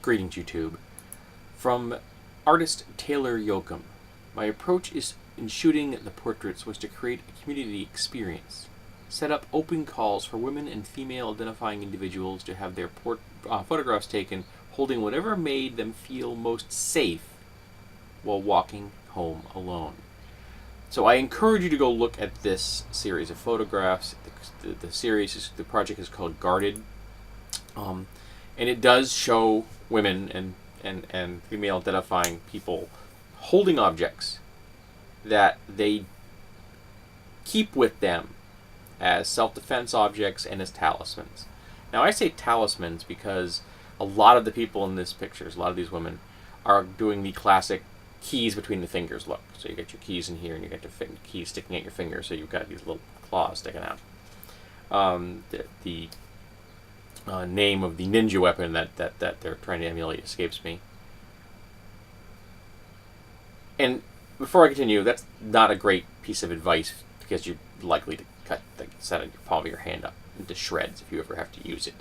Greetings, YouTube. From artist Taylor Yoakum. My approach in shooting the portraits was to create a community experience. Set up open calls for women and female identifying individuals to have their photographs taken holding whatever made them feel most safe while walking home alone. So I encourage you to go look at this series of photographs. The project is called Guarded. And it does show women and female identifying people holding objects that they keep with them as self-defense objects and as talismans. Now I say talismans because a lot of the people in this pictures, a lot of these women, are doing the classic keys between the fingers look. So you get your keys in here and you get your keys sticking at your fingers, so you've got these little claws sticking out. The name of the ninja weapon that they're trying to emulate escapes me. And before I continue, that's not a great piece of advice because you're likely to cut the side of your palm of your hand up into shreds if you ever have to use it.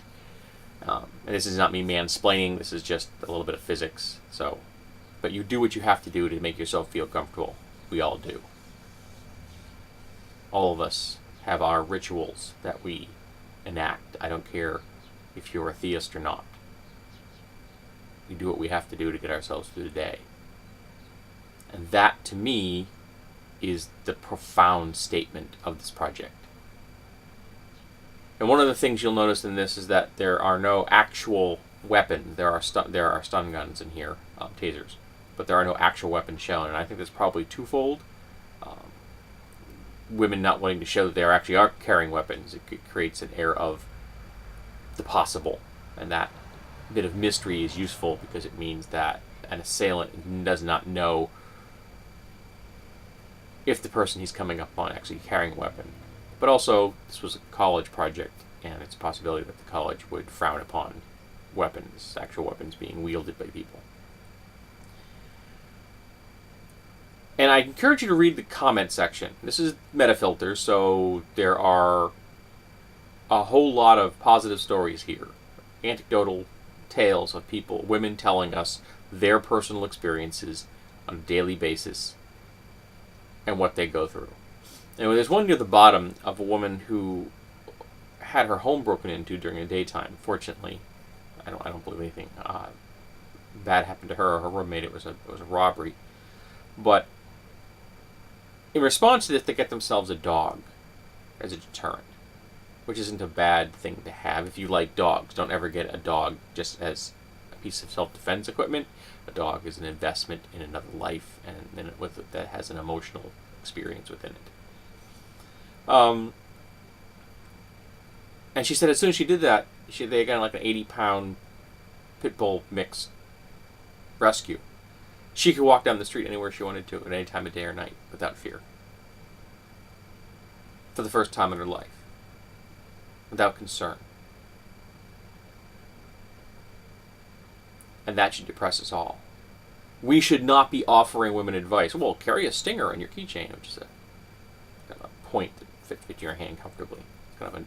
And this is not me mansplaining, this is just a little bit of physics. So, but you do what you have to do to make yourself feel comfortable. We all do. All of us have our rituals that we enact. I don't care if you're a theist or not. We do what we have to do to get ourselves through the day. And that, to me, is the profound statement of this project. And one of the things you'll notice in this is that there are no actual weapons. There are stun guns in here, tasers, but there are no actual weapons shown. And I think that's probably twofold. Women not wanting to show that they actually are carrying weapons. It creates an air of the possible, and that bit of mystery is useful because it means that an assailant does not know if the person he's coming up on actually carrying a weapon. But also, this was a college project, and it's a possibility that the college would frown upon weapons, actual weapons being wielded by people. And I encourage you to read the comment section. This is Metafilter, so there are a whole lot of positive stories here. Anecdotal tales of people, women telling us their personal experiences on a daily basis and what they go through. And there's one near the bottom of a woman who had her home broken into during the daytime. Fortunately, I don't believe anything bad happened to her or her roommate. It was a robbery. But in response to this, they get themselves a dog as a deterrent, which isn't a bad thing to have. If you like dogs, don't ever get a dog just as a piece of self-defense equipment. A dog is an investment in another life, and with it, that has an emotional experience within it. And she said as soon as she did that, they got like an 80-pound pit bull mix rescue. She could walk down the street anywhere she wanted to at any time of day or night without fear. For the first time in her life. Without concern. And that should depress us all. We should not be offering women advice. Well, carry a stinger in your keychain, which is kind of a point that fits your hand comfortably. It's kind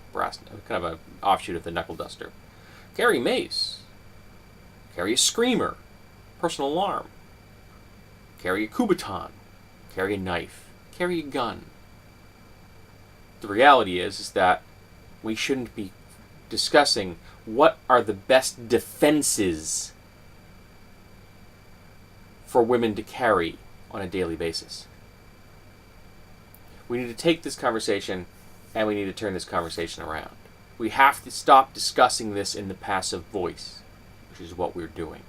of an offshoot of the knuckle duster. Carry mace. Carry a screamer. Personal alarm. Carry a Kubotan. Carry a knife. Carry a gun. The reality is that we shouldn't be discussing what are the best defenses for women to carry on a daily basis. We need to take this conversation and we need to turn this conversation around. We have to stop discussing this in the passive voice, which is what we're doing.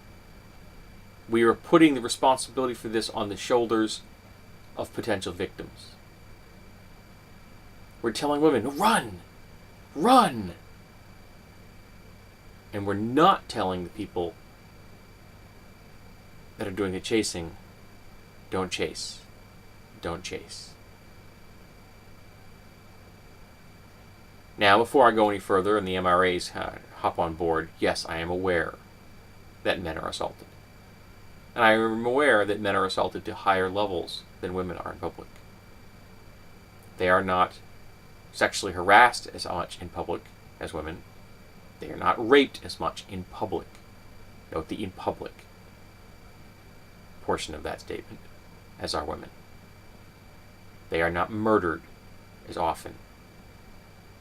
We are putting the responsibility for this on the shoulders of potential victims. We're telling women, run! Run! And we're not telling the people that are doing the chasing, don't chase. Don't chase. Now, before I go any further and the MRAs hop on board, yes, I am aware that men are assaulted. And I am aware that men are assaulted to higher levels than women are in public. They are not sexually harassed as much in public as women. They are not raped as much in public Note the in public portion of that statement, as are women. They are not murdered as often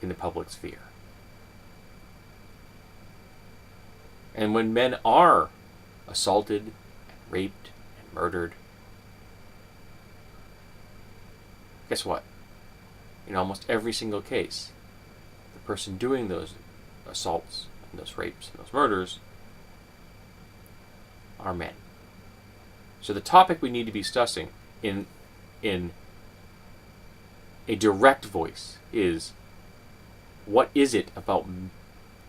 in the public sphere. And when men are assaulted, and raped, and murdered, guess what? In almost every single case, the person doing those assaults, and those rapes, and those murders are men. So the topic we need to be discussing in a direct voice is, what is it about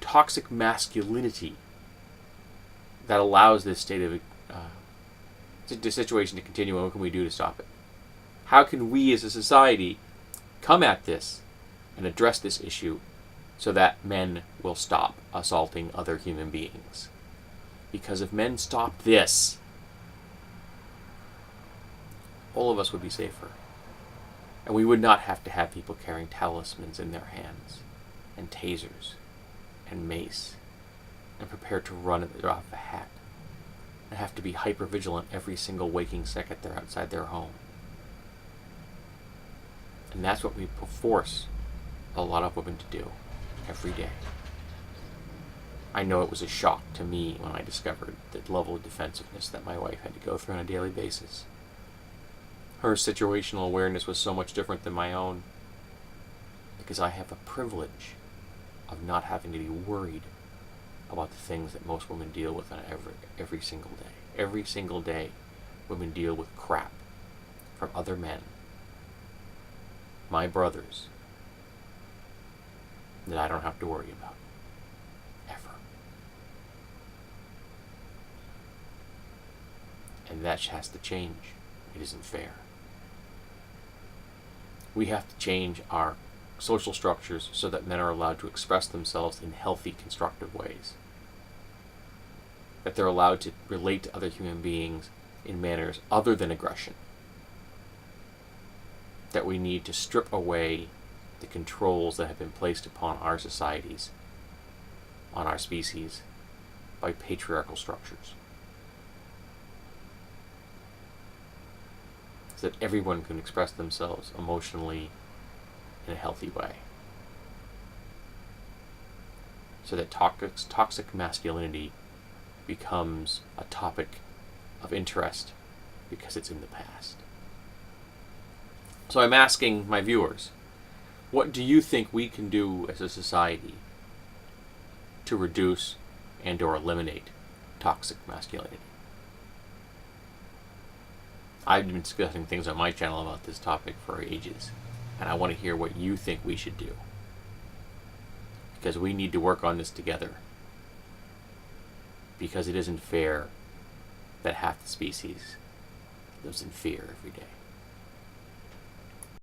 toxic masculinity that allows this state of the situation to continue, and what can we do to stop it? How can we as a society come at this and address this issue so that men will stop assaulting other human beings? Because if men stopped this, all of us would be safer. And we would not have to have people carrying talismans in their hands, and tasers, and mace, and prepared to run at the drop of a hat, and have to be hyper-vigilant every single waking second they're outside their home. And that's what we force a lot of women to do every day. I know it was a shock to me when I discovered the level of defensiveness that my wife had to go through on a daily basis. Her situational awareness was so much different than my own, because I have a privilege of not having to be worried about the things that most women deal with on every single day. Every single day, women deal with crap from other men, my brothers, that I don't have to worry about. Ever. And that has to change. It isn't fair. We have to change our social structures so that men are allowed to express themselves in healthy, constructive ways. That they're allowed to relate to other human beings in manners other than aggression. That we need to strip away the controls that have been placed upon our societies, on our species, by patriarchal structures. So that everyone can express themselves emotionally in a healthy way. So that toxic masculinity becomes a topic of interest because it's in the past. So I'm asking my viewers, what do you think we can do as a society to reduce and or eliminate toxic masculinity? I've been discussing things on my channel about this topic for ages, and I want to hear what you think we should do. Because we need to work on this together. Because it isn't fair that half the species lives in fear every day.